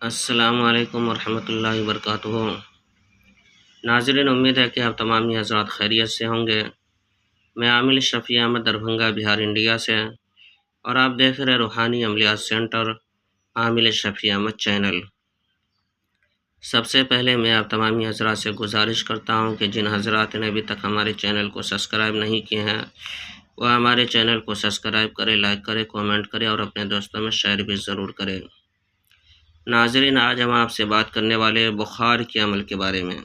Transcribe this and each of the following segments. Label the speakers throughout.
Speaker 1: السلام علیکم ورحمۃ اللہ وبرکاتہ۔ ناظرین، امید ہے کہ آپ تمام حضرات خیریت سے ہوں گے۔ میں عامل شفیع احمد دربھنگہ بہار انڈیا سے، اور آپ دیکھ رہے روحانی عملیات سینٹر عامل شفیع احمد چینل۔ سب سے پہلے میں آپ تمام حضرات سے گزارش کرتا ہوں کہ جن حضرات نے ابھی تک ہمارے چینل کو سبسکرائب نہیں کیے ہیں وہ ہمارے چینل کو سبسکرائب کرے، لائک کرے، کومنٹ کرے اور اپنے دوستوں میں شیئر بھی ضرور کرے۔ ناظرین، آج ہم آپ سے بات کرنے والے بخار کے عمل کے بارے میں۔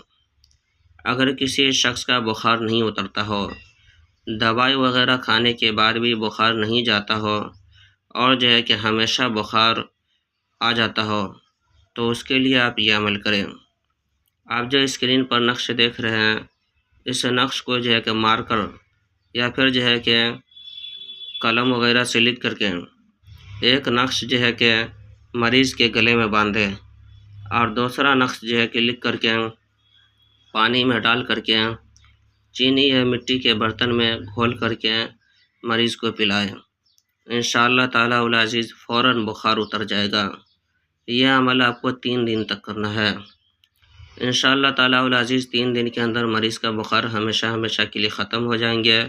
Speaker 1: اگر کسی شخص کا بخار نہیں اترتا ہو، دوائی وغیرہ کھانے کے بعد بھی بخار نہیں جاتا ہو، اور کہ ہمیشہ بخار آ جاتا ہو، تو اس کے لیے آپ یہ عمل کریں۔ آپ جو اسکرین پر نقش دیکھ رہے ہیں، اس نقش کو کہ مار کر یا پھر کہ قلم وغیرہ سے لکھ کر کے ایک نقش کہ مریض کے گلے میں باندھے، اور دوسرا نقش کہ لکھ کر کے پانی میں ڈال کر کے چینی یا مٹی کے برتن میں گھول کر کے مریض کو پلائے۔ انشاءاللہ تعالی العزیز فوراً بخار اتر جائے گا۔ یہ عمل آپ کو 3 دن تک کرنا ہے۔ انشاءاللہ تعالی العزیز 3 دن کے اندر مریض کا بخار ہمیشہ کے لیے ختم ہو جائیں گے۔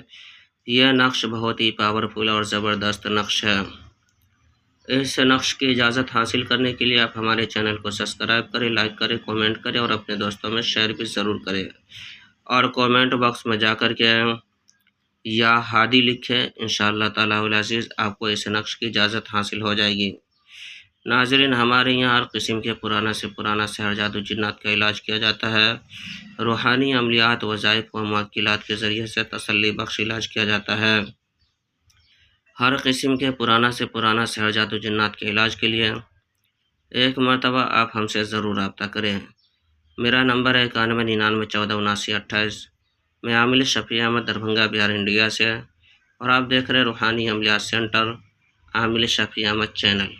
Speaker 1: یہ نقش بہت ہی پاورفل اور زبردست نقش ہے۔ اس نقش کی اجازت حاصل کرنے کے لیے آپ ہمارے چینل کو سبسکرائب کریں، لائک کریں، کومنٹ کریں اور اپنے دوستوں میں شیئر بھی ضرور کریں، اور کومنٹ باکس میں جا کر کے یا ہادی لکھیں۔ انشاءاللہ تعالی العزیز آپ کو اس نقش کی اجازت حاصل ہو جائے گی۔ ناظرین، ہمارے یہاں ہر قسم کے پرانا سے پرانا سحر جادو جنات کا علاج کیا جاتا ہے۔ روحانی عملیات، وظائف و معقلات کے ذریعے سے تسلی بخش علاج کیا جاتا ہے۔ ہر قسم کے پرانا سے پرانا سحر جادو جنات کے علاج کے لیے ایک مرتبہ آپ ہم سے ضرور رابطہ کریں۔ میرا نمبر ہے 9199147928۔ میں عامل شفیع احمد دربھنگہ بہار انڈیا سے، اور آپ دیکھ رہے روحانی عملیات سینٹر عامل شفیع احمد چینل۔